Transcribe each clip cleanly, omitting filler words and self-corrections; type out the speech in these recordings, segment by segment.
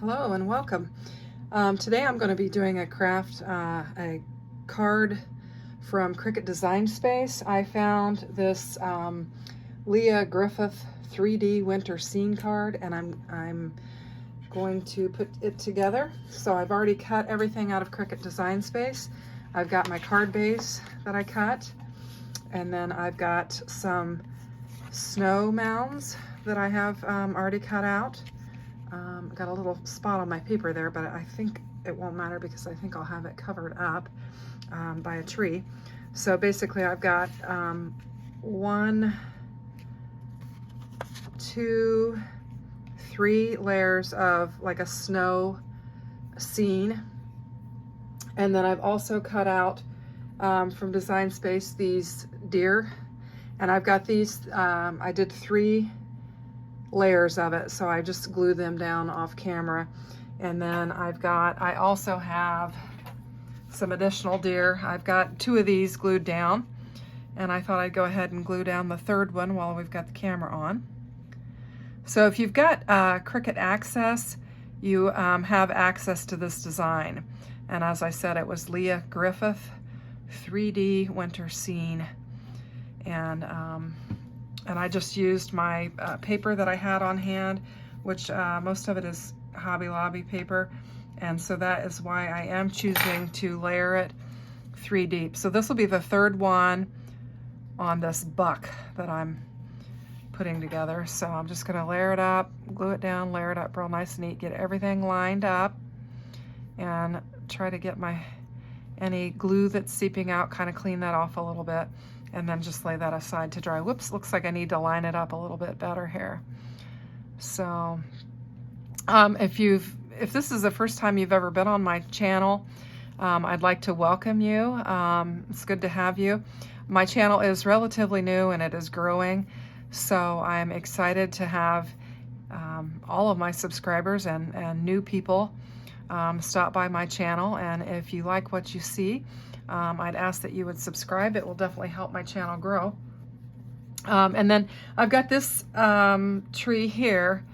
Hello and welcome. Today I'm going to be doing a card from Cricut Design Space. I found this Leah Griffith 3D winter scene card, and I'm going to put it together. So I've already cut everything out of Cricut Design Space. I've got my card base that I cut, and then I've got some snow mounds that I have already cut out. Got a little spot on my paper there, but I think it won't matter because I think I'll have it covered up by a tree. So basically I've got 1, 2, 3 layers of like a snow scene. And then I've also cut out from Design Space these deer. And I've got these, I did 3 layers of it, so I just glue them down off camera. And then I also have some additional deer. I've got 2 of these glued down, and I thought I'd go ahead and glue down the 3rd one while we've got the camera on. So if you've got Cricut Access, you have access to this design. And as I said, it was Leah Griffith 3D winter scene. And I just used my paper that I had on hand, which most of it is Hobby Lobby paper, and so that is why I am choosing to layer it 3 deep. So this will be the 3rd one on this buck that I'm putting together. So I'm just going to layer it up, glue it down, layer it up real nice and neat, get everything lined up, and try to get any glue that's seeping out, kind of clean that off a little bit, and then just lay that aside to dry. Whoops, looks like I need to line it up a little bit better here. So if this is the first time you've ever been on my channel, I'd like to welcome you. It's good to have you. My channel is relatively new and it is growing, so I'm excited to have all of my subscribers and new people stop by my channel. And if you like what you see, I'd ask that you would subscribe. It will definitely help my channel grow. And then I've got this tree here,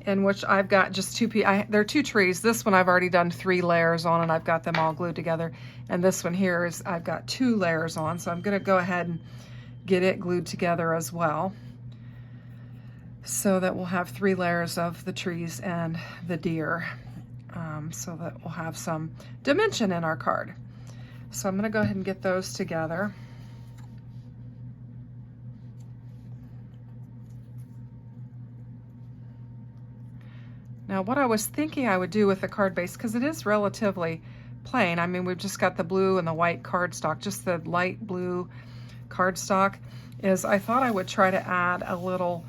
in which I've got just 2 pieces. There are 2 trees. This one I've already done 3 layers on, and I've got them all glued together. And this one here is I've got 2 layers on, so I'm going to go ahead and get it glued together as well, so that we'll have 3 layers of the trees and the deer, so that we'll have some dimension in our card. So I'm going to go ahead and get those together. Now what I was thinking I would do with the card base, because it is relatively plain, I mean we've just got the blue and the white cardstock, just the light blue cardstock, is I thought I would try to add a little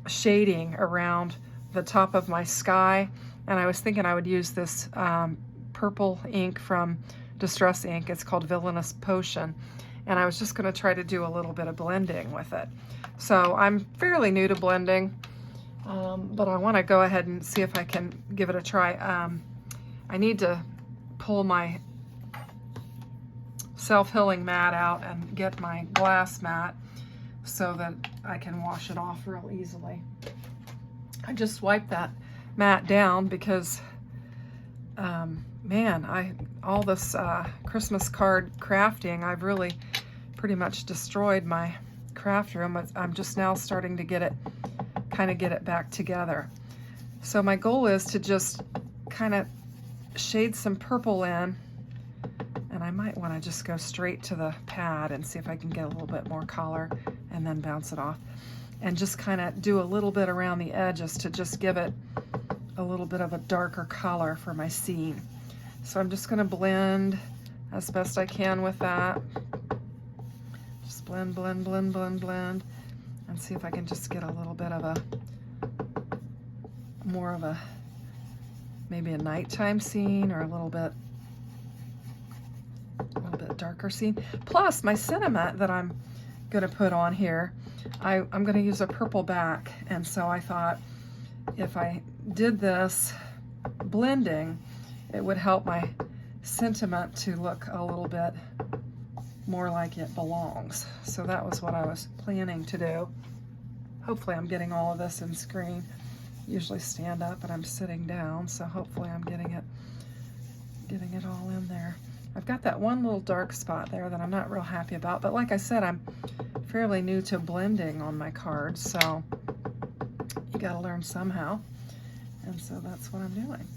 shading around the top of my sky. And I was thinking I would use this purple ink from Distress Ink. It's called Villainous Potion, and I was just going to try to do a little bit of blending with it. So I'm fairly new to blending, but I want to go ahead and see if I can give it a try. I need to pull my self-healing mat out and get my glass mat so that I can wash it off real easily. I just wiped that mat down because man, all this Christmas card crafting, I've really pretty much destroyed my craft room. I'm just now starting to get it back together. So my goal is to just kind of shade some purple in, and I might want to just go straight to the pad and see if I can get a little bit more color and then bounce it off, and just kind of do a little bit around the edges to just give it a little bit of a darker color for my scene. So I'm just going to blend as best I can with that. Just blend, blend, blend, blend, blend, and see if I can just get a little bit of maybe a nighttime scene, or a little bit darker scene. Plus my sentiment that I'm going to put on here, I'm going to use a purple back, and so I thought if I did this blending, it would help my sentiment to look a little bit more like it belongs. So that was what I was planning to do. Hopefully I'm getting all of this in screen. usually stand up, but I'm sitting down, so hopefully I'm getting it all in there. I've got that one little dark spot there that I'm not real happy about, but like I said, I'm fairly new to blending on my cards, so you gotta learn somehow, and so that's what I'm doing.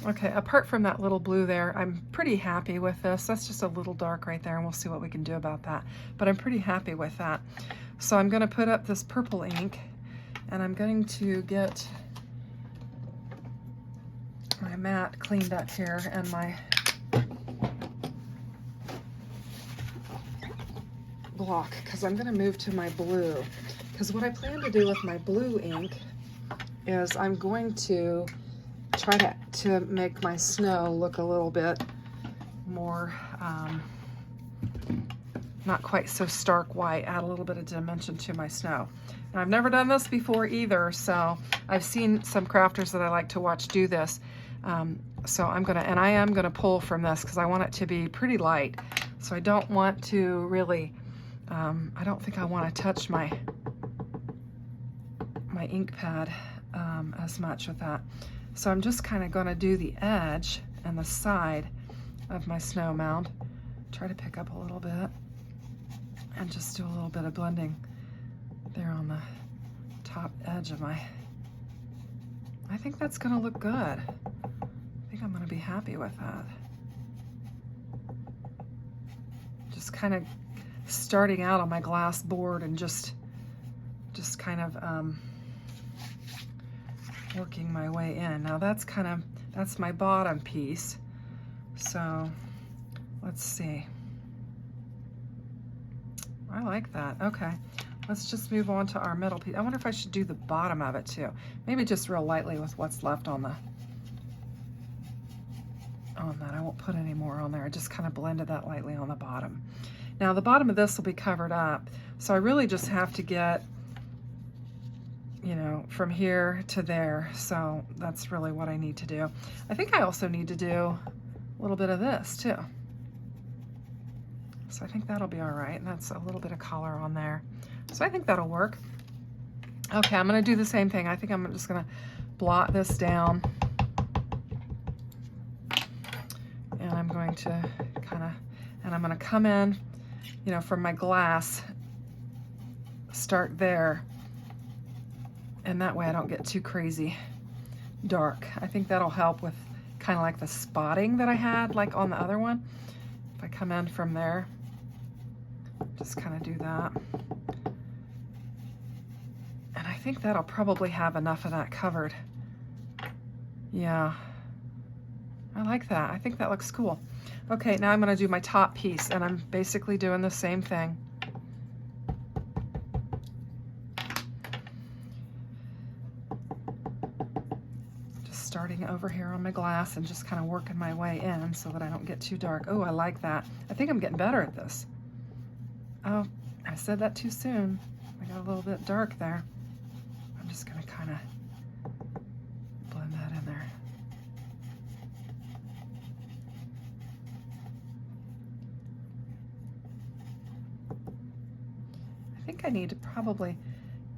Okay, apart from that little blue there, I'm pretty happy with this. That's just a little dark right there, and we'll see what we can do about that. But I'm pretty happy with that. So I'm going to put up this purple ink, and I'm going to get my mat cleaned up here and my block, because I'm going to move to my blue. Because what I plan to do with my blue ink is I'm going to try to make my snow look a little bit more, not quite so stark white, add a little bit of dimension to my snow. And I've never done this before either, so I've seen some crafters that I like to watch do this. So I am gonna pull from this because I want it to be pretty light. So I don't want to really, I don't think I want to touch my ink pad as much with that. So I'm just kind of going to do the edge and the side of my snow mound, try to pick up a little bit, and just do a little bit of blending there on the top edge of my, I think that's going to look good. I think I'm going to be happy with that. Just kind of starting out on my glass board and just kind of working my way in. Now that's my bottom piece. So let's see. I like that. Okay, let's just move on to our middle piece. I wonder if I should do the bottom of it too. Maybe just real lightly with what's left on that. I won't put any more on there. I just kind of blended that lightly on the bottom. Now the bottom of this will be covered up, so I really just have to get, you know, from here to there. So that's really what I need to do. I think I also need to do a little bit of this too. So I think that'll be all right. And that's a little bit of color on there. So I think that'll work. Okay, I'm gonna do the same thing. I think I'm just gonna blot this down. And I'm going to I'm gonna come in, you know, from my glass, start there. And that way I don't get too crazy dark. I think that'll help with kind of like the spotting that I had like on the other one. If I come in from there, just kind of do that. And I think that'll probably have enough of that covered. Yeah, I like that. I think that looks cool. Okay, now I'm going to do my top piece, and I'm basically doing the same thing. Starting over here on my glass and just kind of working my way in so that I don't get too dark. Oh, I like that. I think I'm getting better at this. Oh, I said that too soon. I got a little bit dark there. I'm just going to kind of blend that in there. I think I need to probably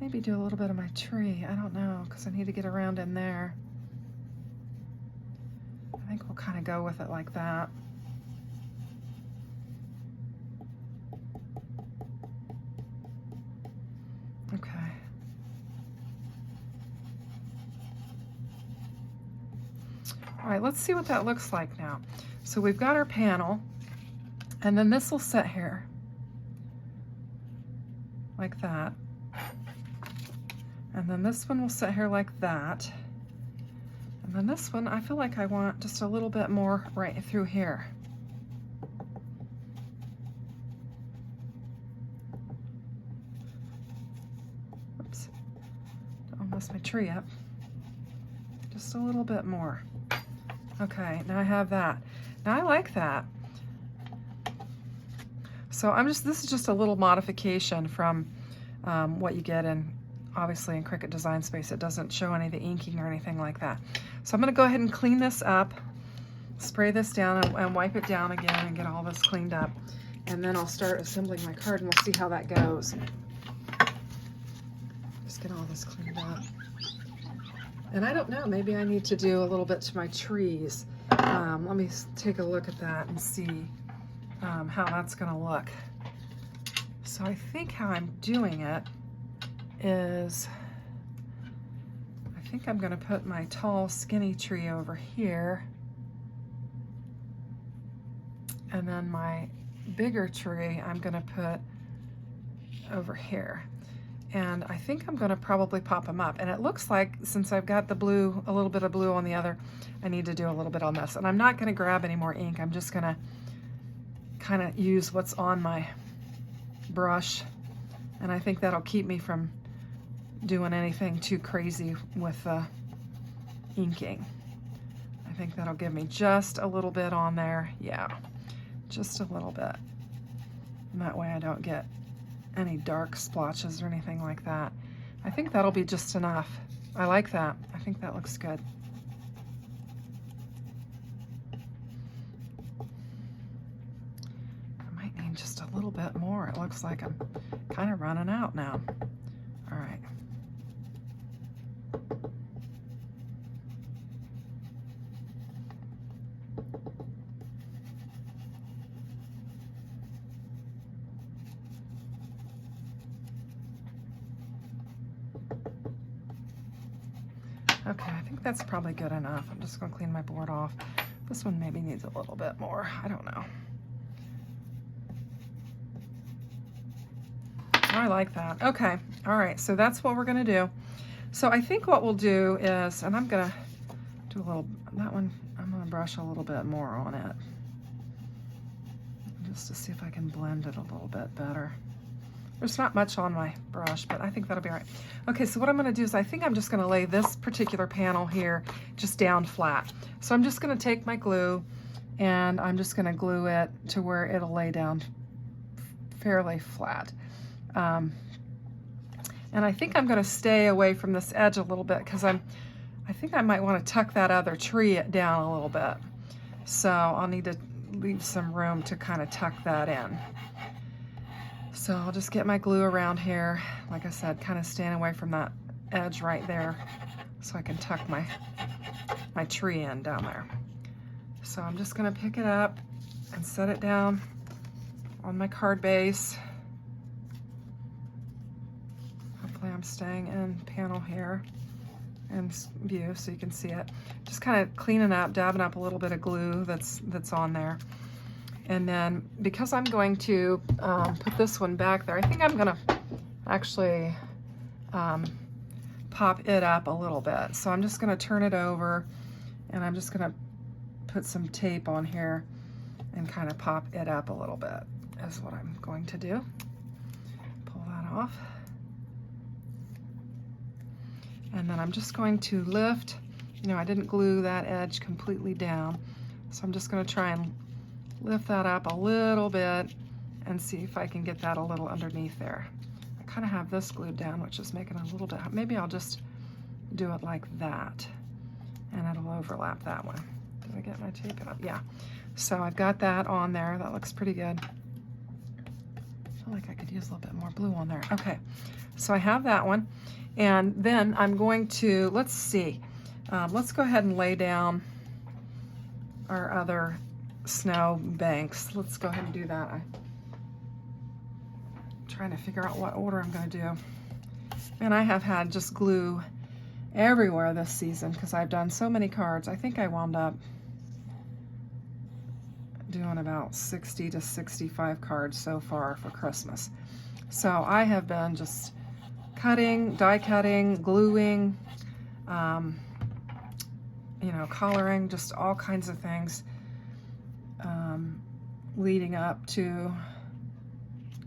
maybe do a little bit of my tree. I don't know, because I need to get around in there. I think we'll kind of go with it like that. Okay. All right, let's see what that looks like now. So we've got our panel, and then this will sit here like that. And then this one will sit here like that. And then this one, I feel like I want just a little bit more right through here. Oops, don't mess my tree up. Just a little bit more. Okay, now I have that. Now I like that. So this is just a little modification from what you get in, obviously in Cricut Design Space. It doesn't show any of the inking or anything like that. So I'm gonna go ahead and clean this up spray this down and wipe it down again and get all this cleaned up. And then I'll start assembling my card and we'll see how that goes. Just get all this cleaned up. And I don't know, maybe I need to do a little bit to my trees. Let me take a look at that and see how that's gonna look. So I think how I'm doing it is, I think I'm gonna put my tall, skinny tree over here. And then my bigger tree I'm gonna put over here. And I think I'm gonna probably pop them up. And it looks like, since I've got the blue, a little bit of blue on the other, I need to do a little bit on this. And I'm not gonna grab any more ink. I'm just gonna kind of use what's on my brush. And I think that'll keep me from doing anything too crazy with inking. I think that'll give me just a little bit on there. Yeah, just a little bit. And that way I don't get any dark splotches or anything like that. I think that'll be just enough. I like that. I think that looks good. I might need just a little bit more. It looks like I'm kind of running out now. All right. Okay, I think that's probably good enough. I'm just gonna clean my board off. This one maybe needs a little bit more. I don't know. I like that. Okay, all right, so that's what we're gonna do. So I think what we'll do is, and I'm gonna do a little, that one, I'm gonna brush a little bit more on it, just to see if I can blend it a little bit better. There's not much on my brush, but I think that'll be all right. Okay, so what I'm gonna do is I think I'm just gonna lay this particular panel here just down flat. So I'm just gonna take my glue and I'm just gonna glue it to where it'll lay down fairly flat. And I think I'm gonna stay away from this edge a little bit because I think I might wanna tuck that other tree down a little bit. So I'll need to leave some room to kind of tuck that in. So I'll just get my glue around here, like I said, kind of staying away from that edge right there so I can tuck my tree in down there. So I'm just gonna pick it up and set it down on my card base. Hopefully I'm staying in panel here and view so you can see it. Just kind of cleaning up, dabbing up a little bit of glue that's on there. And then because I'm going to put this one back there, I think I'm gonna actually pop it up a little bit. So I'm just gonna turn it over and I'm just gonna put some tape on here and kind of pop it up a little bit is what I'm going to do. Pull that off. And then I'm just going to lift, you know, I didn't glue that edge completely down. So I'm just gonna try and lift that up a little bit and see if I can get that a little underneath there. I kind of have this glued down, which is making a little bit, maybe I'll just do it like that and it'll overlap that one. Did I get my tape up? Yeah. So I've got that on there. That looks pretty good. I feel like I could use a little bit more blue on there. Okay, so I have that one. And then I'm going to, let's see, let's go ahead and lay down our other snow banks. Let's go ahead and do that. I'm trying to figure out what order I'm going to do. And I have had just glue everywhere this season because I've done so many cards. I think I wound up doing about 60 to 65 cards so far for Christmas. So I have been just cutting, die cutting, gluing, you know, coloring, just all kinds of things leading up to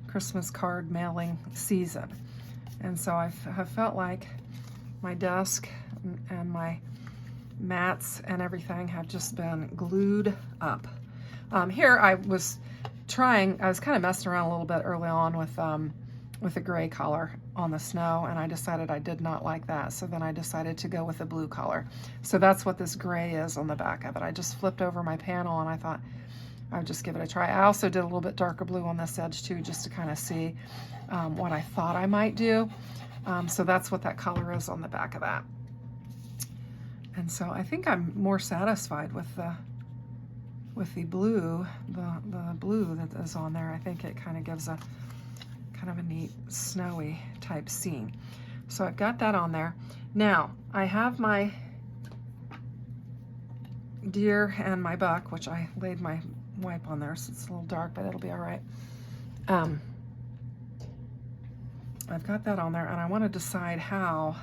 Christmas card mailing season. And so I have felt like my desk and my mats and everything have just been glued up. Here I was kind of messing around a little bit early on with with a gray color on the snow, and I decided I did not like that. So then I decided to go with a blue color. So that's what this gray is on the back of it. I just flipped over my panel and I thought I would just give it a try. I also did a little bit darker blue on this edge too, just to kind of see what I thought I might do. So that's what that color is on the back of that. And so I think I'm more satisfied with the blue, the blue that is on there. I think it kind of gives a kind of a neat snowy type scene. So I've got that on there. Now I have my deer and my buck, which I laid my wipe on there, so it's a little dark, but it'll be all right. I've got that on there, and I want to decide how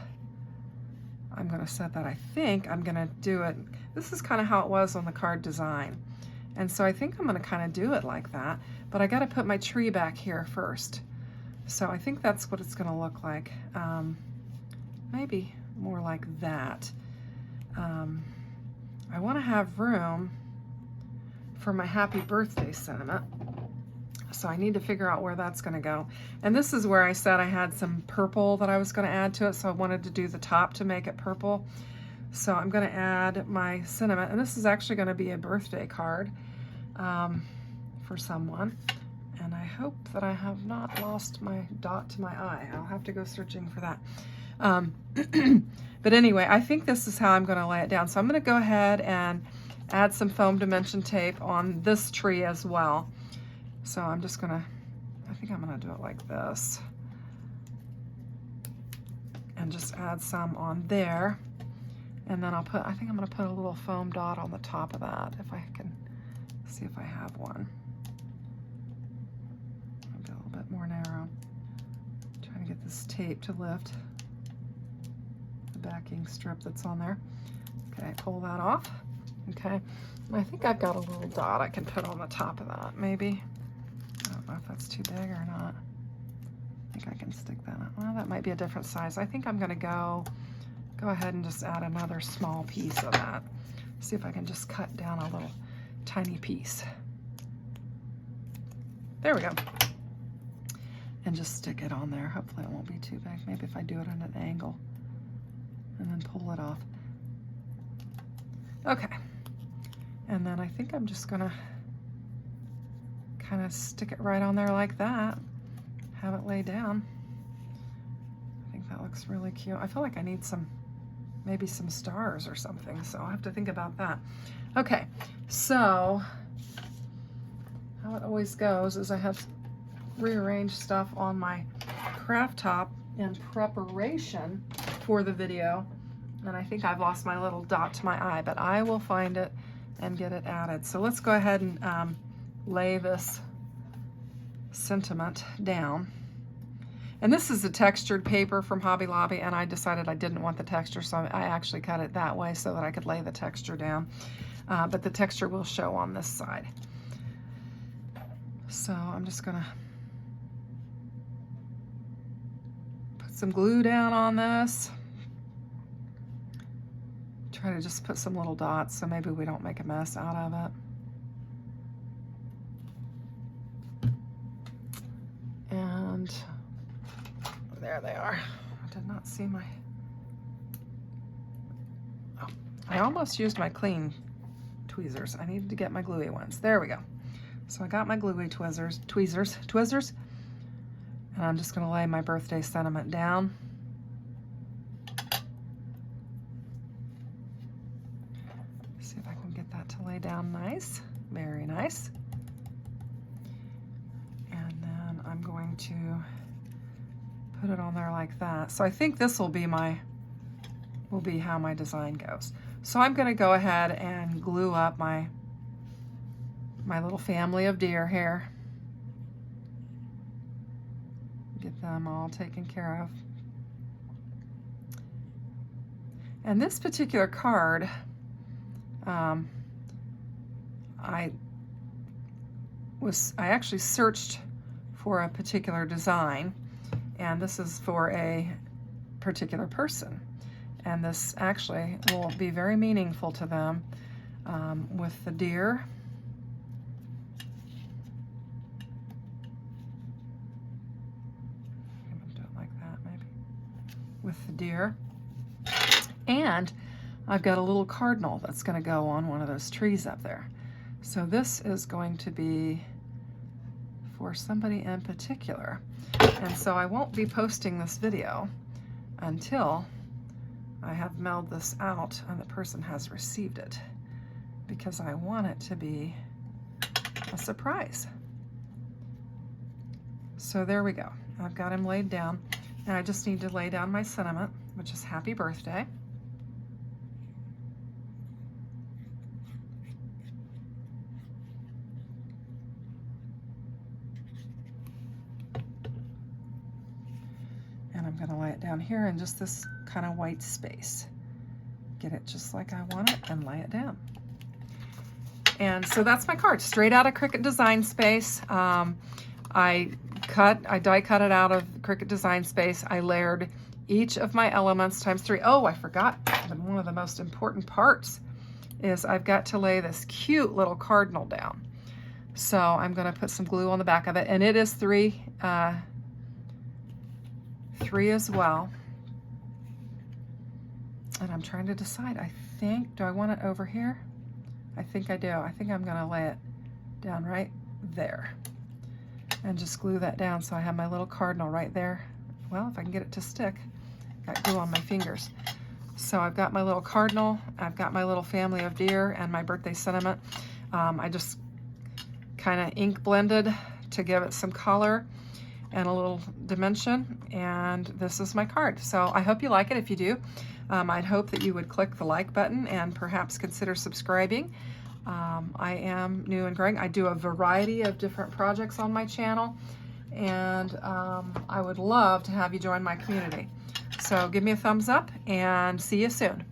I'm going to set that. I think I'm going to do it. This is kind of how it was on the card design. And so I think I'm going to kind of do it like that, but I got to put my tree back here first. So I think that's what it's going to look like. Maybe more like that. I want to have room for my happy birthday sentiment. So I need to figure out where that's going to go. And this is where I said I had some purple that I was going to add to it. So I wanted to do the top to make it purple. So I'm going to add my sentiment. And this is actually going to be a birthday card for someone. And I hope that I have not lost my dot to my eye. I'll have to go searching for that. But anyway, I think this is how I'm going to lay it down. So I'm going to go ahead and add some foam dimension tape on this tree as well. So I'm just going to, I think I'm going to do it like this. And just add some on there. And then I'll put, I think I'm going to put a little foam dot on the top of that, if I can see if I have one. Maybe a little bit more narrow. Trying to get this tape to lift the backing strip that's on there. Okay, pull that off. Okay, and I think I've got a little dot I can put on the top of that, maybe. I don't know if that's too big or not. I think I can stick that on. Well, that might be a different size. I think I'm going to go ahead and just add another small piece of that. See if I can just cut down a little tiny piece. There we go. And just stick it on there. Hopefully it won't be too big. Maybe if I do it at an angle and then pull it off. Okay. And then I think I'm just gonna kind of stick it right on there like that. Have it lay down. I think that looks really cute. I feel like I need some, maybe some stars or something, so I'll have to think about that. Okay, so how it always goes is I have rearranged stuff on my craft top in preparation for the video, and I think I've lost my little dot to my eye, but I will find it and get it added. So let's go ahead and lay this sentiment down. And this is a textured paper from Hobby Lobby, and I decided I didn't want the texture, so I actually cut it that way so that I could lay the texture down. But the texture will show on this side. So I'm just gonna put some glue down on this. Try to just put some little dots so maybe we don't make a mess out of it. And there they are. I did not see my, oh, I almost used my clean tweezers. I needed to get my gluey ones. There we go. So I got my gluey tweezers, and I'm just gonna lay my birthday sentiment down. See if I can get that to lay down nice, very nice. And then I'm going to put it on there like that. So I think this will be how my design goes. So I'm going to go ahead and glue up my little family of deer here. Get them all taken care of. And this particular card, I actually searched for a particular design, and this is for a particular person. And this actually will be very meaningful to them with the deer. with the deer. And I've got a little cardinal that's going to go on one of those trees up there. So this is going to be for somebody in particular. And so I won't be posting this video until I have mailed this out and the person has received it, because I want it to be a surprise. So there we go. I've got him laid down. And I just need to lay down my sentiment, which is happy birthday. And I'm going to lay it down here in just this kind of white space. Get it just like I want it and lay it down. And so that's my card, straight out of Cricut Design Space. I die cut it out of Cricut Design Space. I layered each of my elements ×3. Oh, I forgot one of the most important parts is I've got to lay this cute little cardinal down. So I'm going to put some glue on the back of it, and it is 3 as well. And I'm trying to decide. I think, do I want it over here? I think I do. I think I'm going to lay it down right there and just glue that down so I have my little cardinal right there. Well, if I can get it to stick. Got glue on my fingers. So I've got my little cardinal, I've got my little family of deer, and my birthday sentiment. I just kind of ink blended to give it some color and a little dimension, and this is my card. So I hope you like it. If you do, I'd hope that you would click the like button and perhaps consider subscribing. I am new and growing. I do a variety of different projects on my channel, and I would love to have you join my community. So give me a thumbs up and see you soon.